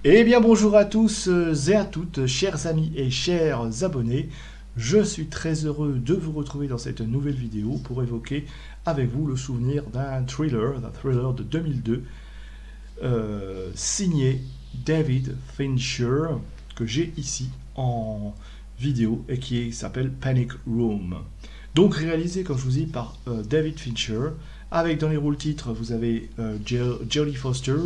Eh bien bonjour à tous et à toutes, chers amis et chers abonnés. Je suis très heureux de vous retrouver dans cette nouvelle vidéo pour évoquer avec vous le souvenir d'un thriller de 2002, signé David Fincher, que j'ai ici en vidéo et qui s'appelle Panic Room. Donc réalisé, comme je vous dis, par David Fincher, avec dans les rôles titres, vous avez Jodie Foster,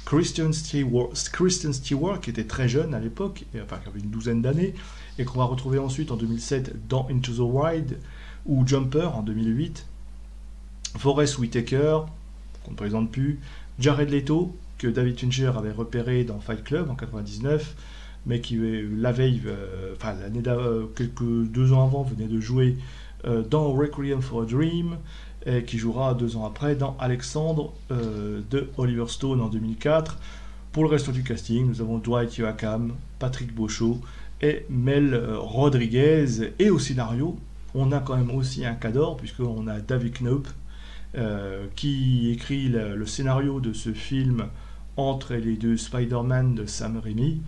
Kristen Stewart, qui était très jeune à l'époque, enfin qui avait une douzaine d'années, et qu'on va retrouver ensuite en 2007 dans Into the Wild, ou Jumper en 2008, Forest Whitaker, qu'on ne présente plus, Jared Leto, que David Fincher avait repéré dans Fight Club en 99, mais qui la veille, enfin l'année quelques 2 ans avant, venait de jouer dans Requiem for a Dream, et qui jouera 2 ans après dans Alexandre de Oliver Stone en 2004. Pour le reste du casting, nous avons Dwight Yoakam, Patrick Beauchot et Mel Rodriguez. Et au scénario, on a quand même aussi un cadre, puisqu'on a David Knoop qui écrit le scénario de ce film entre les deux Spider-Man de Sam Raimi,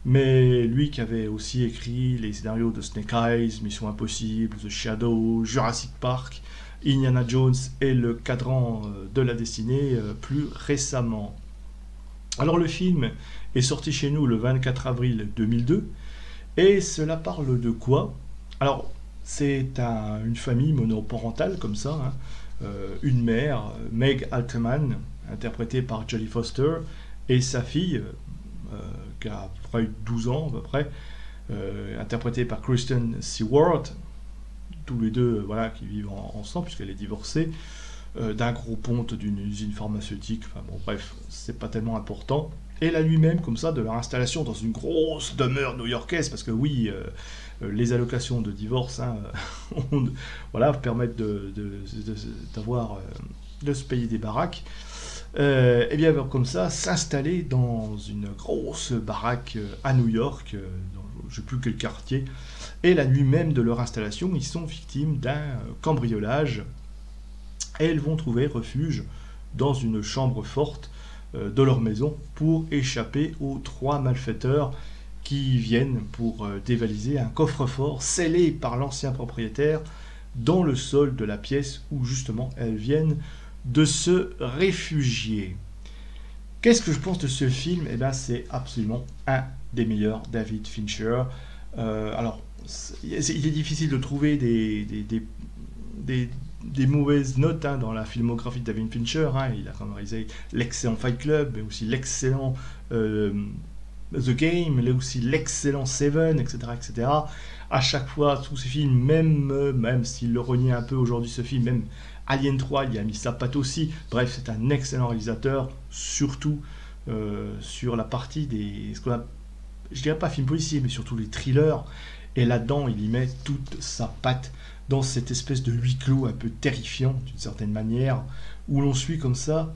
mais lui qui avait aussi écrit les scénarios de Snake Eyes, Mission Impossible, The Shadow, Jurassic Park, Indiana Jones et le Cadran de la Destinée plus récemment. Alors le film est sorti chez nous le 24 avril 2002 et cela parle de quoi? Alors c'est une famille monoparentale comme ça, hein. Une mère, Meg Altman, interprétée par Jodie Foster, et sa fille, qui a à peu près 12 ans à peu près, interprétée par Kristen Stewart, tous les deux voilà, qui vivent ensemble puisqu'elle est divorcée, d'un gros ponte d'une usine pharmaceutique, enfin bon bref, c'est pas tellement important. Et là lui-même, comme ça, de leur installation dans une grosse demeure new-yorkaise, parce que oui, les allocations de divorce, hein, voilà, permettent d'avoir, de se payer des baraques. Et bien comme ça, s'installer dans une grosse baraque à New York, dans je ne sais plus quel quartier, et la nuit même de leur installation, ils sont victimes d'un cambriolage, et ils vont trouver refuge dans une chambre forte de leur maison pour échapper aux 3 malfaiteurs qui viennent pour dévaliser un coffre-fort scellé par l'ancien propriétaire dans le sol de la pièce où justement elles viennent de se réfugier. Qu'est-ce que je pense de ce film? Eh bien, c'est absolument un des meilleurs David Fincher. Alors, il est difficile de trouver des mauvaises notes, hein, dans la filmographie de David Fincher, hein. Il a quand même réalisé l'excellent Fight Club, mais aussi l'excellent The Game, mais aussi l'excellent Seven, etc., etc. À chaque fois, tous ces films, même s'il le renie un peu aujourd'hui, ce film, même Alien 3, il y a mis sa patte aussi. Bref, c'est un excellent réalisateur, surtout sur la partie des, je dirais pas film policier, mais surtout les thrillers. Et là-dedans, il y met toute sa patte dans cette espèce de huis clos un peu terrifiant, d'une certaine manière, où l'on suit comme ça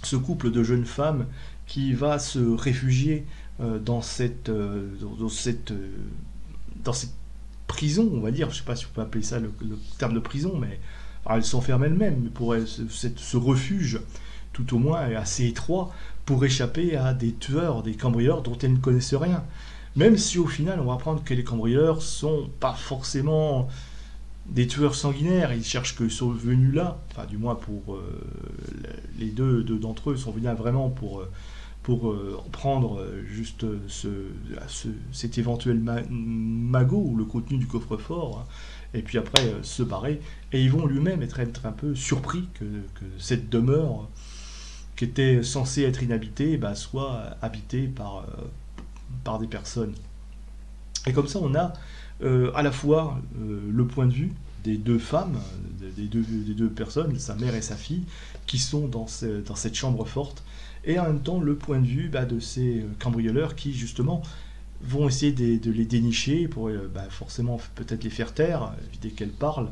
ce couple de jeunes femmes qui va se réfugier dans cette prison, on va dire. Je ne sais pas si on peut appeler ça le terme de prison, mais alors, elles s'enferment elles-mêmes, mais pour elles, ce refuge, tout au moins, est assez étroit pour échapper à des tueurs, des cambrioleurs dont elles ne connaissent rien. Même si au final, on va apprendre que les cambrioleurs sont pas forcément des tueurs sanguinaires, ils cherchent que sont venus là, enfin du moins pour les deux d'entre eux sont venus là vraiment pour prendre juste cet éventuel magot ou le contenu du coffre-fort, hein, et puis après se barrer. Et ils vont lui-même être un peu surpris que cette demeure qui était censée être inhabitée bah, soit habitée par des personnes. Et comme ça, on a à la fois le point de vue des deux femmes, des deux personnes, sa mère et sa fille, qui sont dans cette chambre forte, et en même temps le point de vue bah, de ces cambrioleurs qui justement vont essayer de les dénicher pour bah, forcément peut-être les faire taire, éviter qu'elles parlent,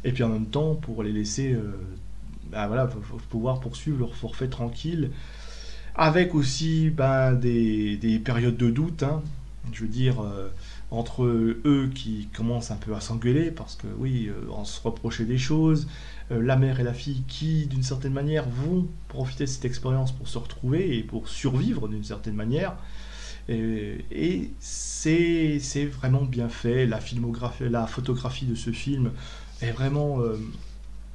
et puis en même temps pour les laisser bah, voilà, pour pouvoir poursuivre leur forfait tranquille, avec aussi bah, des périodes de doute, hein. Je veux dire, entre eux qui commencent un peu à s'engueuler parce que oui, on se reprochait des choses, la mère et la fille qui d'une certaine manière vont profiter de cette expérience pour se retrouver et pour survivre d'une certaine manière. Et c'est vraiment bien fait, la filmographie, la photographie de ce film est vraiment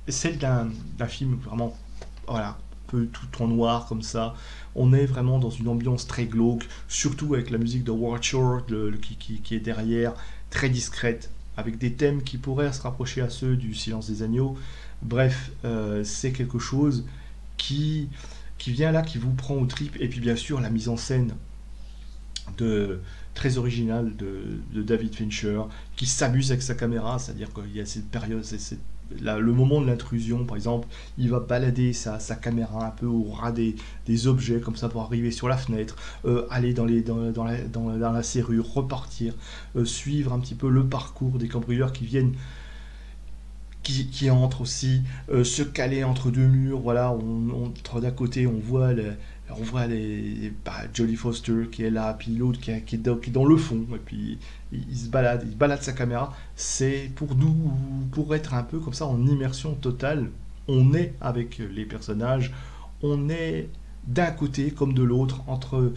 celle d'un film vraiment, voilà, un peu tout en noir comme ça. On est vraiment dans une ambiance très glauque, surtout avec la musique de Howard Shore qui est derrière, très discrète, avec des thèmes qui pourraient se rapprocher à ceux du Silence des agneaux. Bref, c'est quelque chose qui, qui vient là, qui vous prend aux tripes, et puis bien sûr la mise en scène de, très originale de David Fincher, qui s'amuse avec sa caméra, c'est-à-dire qu'il y a cette période, le moment de l'intrusion, par exemple, il va balader sa caméra un peu au ras des objets, comme ça, pour arriver sur la fenêtre, aller dans la serrure, repartir, suivre un petit peu le parcours des cambrioleurs qui viennent, qui entrent aussi, se caler entre deux murs, voilà, d'un côté, Jodie Foster qui est là, puis l'autre qui est dans le fond, et puis il balade sa caméra. C'est pour nous, pour être un peu comme ça en immersion totale. On est avec les personnages, on est d'un côté comme de l'autre, entre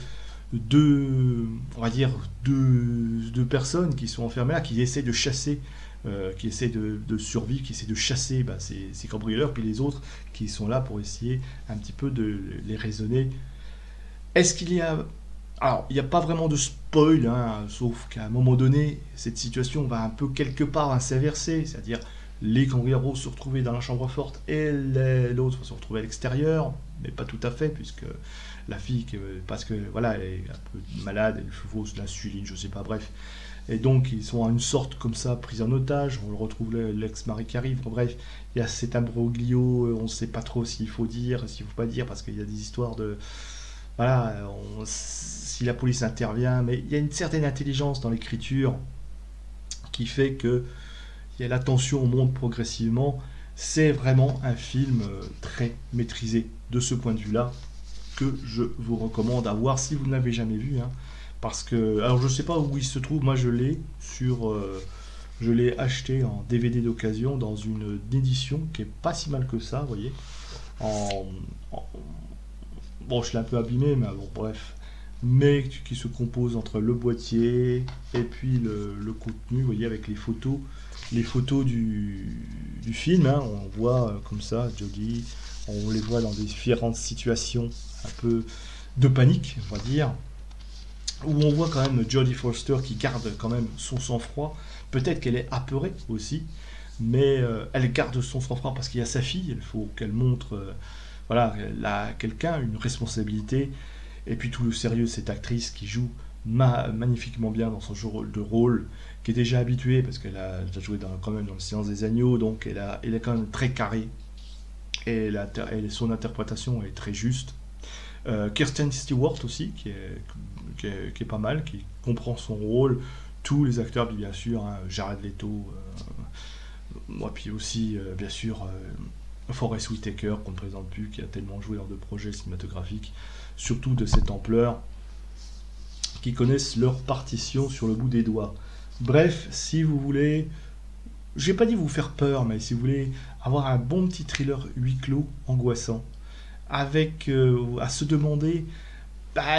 on va dire, deux personnes qui sont enfermées là, qui essaient de chasser, qui essaient de survivre, qui essaient de chasser ces cambrioleurs, puis les autres qui sont là pour essayer un petit peu de les raisonner. Est-ce qu'il y a... Alors, il n'y a pas vraiment de spoil, hein, sauf qu'à un moment donné, cette situation va un peu quelque part s'inverser, c'est-à-dire les cambrioleurs se retrouver dans la chambre forte et l'autre va se retrouver à l'extérieur, mais pas tout à fait, puisque la fille, parce que voilà, elle est un peu malade, elle fausse l'insuline, je sais pas, bref. Et donc, ils sont à une sorte comme ça, pris en otage, on le retrouve l'ex-mari qui arrive, bref, il y a cet imbroglio, on ne sait pas trop s'il faut dire, s'il ne faut pas dire, parce qu'il y a des histoires de... Voilà, si la police intervient, mais il y a une certaine intelligence dans l'écriture qui fait que la tension monte progressivement. C'est vraiment un film très maîtrisé de ce point de vue-là que je vous recommande à voir si vous ne l'avez jamais vu, hein. Parce que, alors je sais pas où il se trouve, moi je l'ai acheté en DVD d'occasion dans une édition qui est pas si mal que ça, vous voyez, en, en- bon, je l'ai un peu abîmé, mais bon, bref. Mais qui se compose entre le boîtier et puis le contenu, vous voyez, avec les photos du film, hein. On voit comme ça, Jodie, on les voit dans différentes situations un peu de panique, on va dire, où on voit quand même Jodie Foster qui garde quand même son sang-froid. Peut-être qu'elle est apeurée aussi, mais elle garde son sang-froid parce qu'il y a sa fille, il faut qu'elle montre, voilà, elle a quelqu'un, une responsabilité, et puis tout le sérieux de cette actrice qui joue magnifiquement bien dans son jeu de rôle, qui est déjà habituée parce qu'elle a déjà joué quand même dans le Silence des Agneaux, donc elle est quand même très carrée, et son interprétation est très juste. Kirsten Stewart aussi, qui est pas mal, qui comprend son rôle. Tous les acteurs, bien sûr, hein, Jared Leto, moi, puis aussi, bien sûr, Forest Whitaker, qu'on ne présente plus, qui a tellement joué dans de projets cinématographiques, surtout de cette ampleur, qui connaissent leur partition sur le bout des doigts. Bref, si vous voulez, j'ai pas dit vous faire peur, mais si vous voulez avoir un bon petit thriller huis clos, angoissant, avec à se demander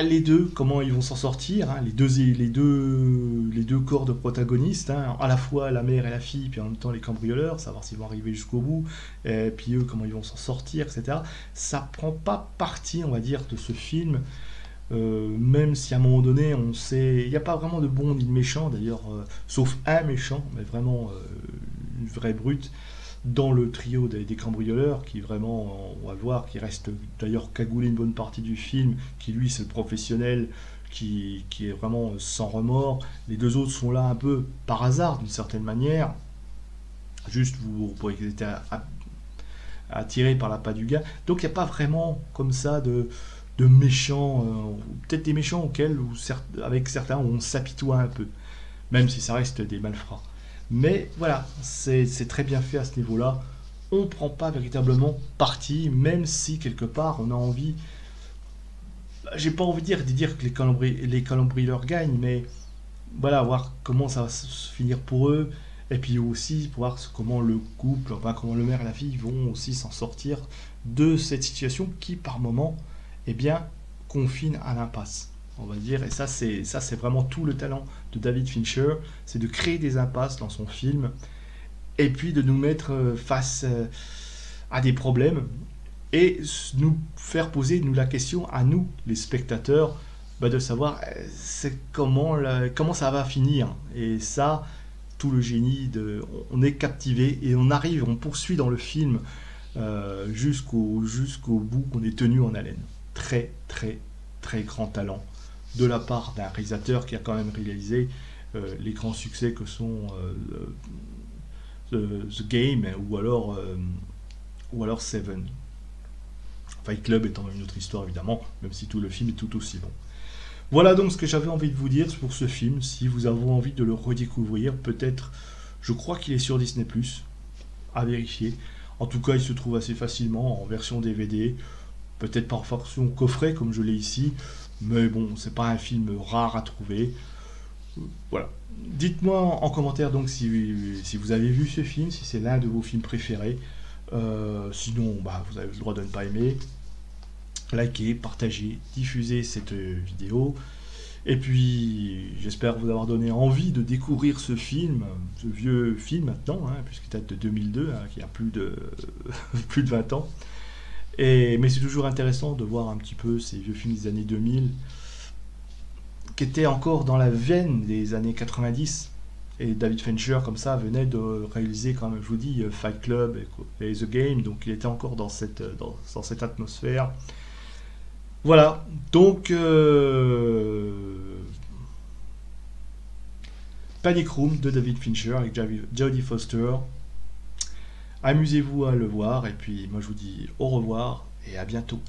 les deux, comment ils vont s'en sortir, hein, les deux corps de protagonistes, hein, à la fois la mère et la fille, puis en même temps les cambrioleurs, savoir s'ils vont arriver jusqu'au bout, et puis eux, comment ils vont s'en sortir, etc. Ça prend pas parti, on va dire, de ce film, même si à un moment donné, on sait, il n'y a pas vraiment de bon ni de méchant, d'ailleurs, sauf un méchant, mais vraiment une vraie brute, dans le trio des cambrioleurs, qui vraiment, on va le voir, qui reste d'ailleurs cagoulé une bonne partie du film, qui lui c'est le professionnel, qui est vraiment sans remords. Les deux autres sont là un peu par hasard d'une certaine manière, juste pour qu'ils étaient attirés par la patte du gars. Donc il n'y a pas vraiment comme ça de méchants, peut-être des méchants auxquels, avec certains, on s'apitoie un peu, même si ça reste des malfrats. Mais voilà, c'est très bien fait à ce niveau-là. On ne prend pas véritablement parti, même si quelque part on a envie. J'ai pas envie de dire que les cambrioleurs gagnent, mais voilà, voir comment ça va se finir pour eux, et puis aussi pour voir comment le couple, enfin comment le mère et la fille vont aussi s'en sortir de cette situation qui par moment, eh bien, confine à l'impasse. On va dire, et ça c'est vraiment tout le talent de David Fincher, c'est de créer des impasses dans son film, et puis de nous mettre face à des problèmes et nous faire poser nous la question à nous, les spectateurs, bah, de savoir c'est comment ça va finir. Et ça, tout le génie, on est captivé et on arrive, on poursuit dans le film jusqu'au bout, on est tenu en haleine. Très, très, très grand talent de la part d'un réalisateur qui a quand même réalisé les grands succès que sont The Game ou alors Seven. Fight Club étant une autre histoire évidemment, même si tout le film est tout aussi bon. Voilà donc ce que j'avais envie de vous dire pour ce film. Si vous avez envie de le redécouvrir, peut-être, je crois qu'il est sur Disney+, à vérifier. En tout cas, il se trouve assez facilement en version DVD, peut-être pas en version coffret comme je l'ai ici, mais bon, c'est pas un film rare à trouver. Voilà. Dites-moi en commentaire donc si vous avez vu ce film, si c'est l'un de vos films préférés. Sinon, bah, vous avez le droit de ne pas aimer. Likez, partagez, diffusez cette vidéo. Et puis, j'espère vous avoir donné envie de découvrir ce film, ce vieux film maintenant, hein, puisqu'il date de 2002, hein, qui a plus de 20 ans. Mais c'est toujours intéressant de voir un petit peu ces vieux films des années 2000, qui étaient encore dans la veine des années 90. Et David Fincher, comme ça, venait de réaliser, comme je vous dis, Fight Club et The Game, donc il était encore dans cette atmosphère. Voilà, donc Panic Room de David Fincher avec Jodie Foster. Amusez-vous à le voir, et puis moi je vous dis au revoir et à bientôt.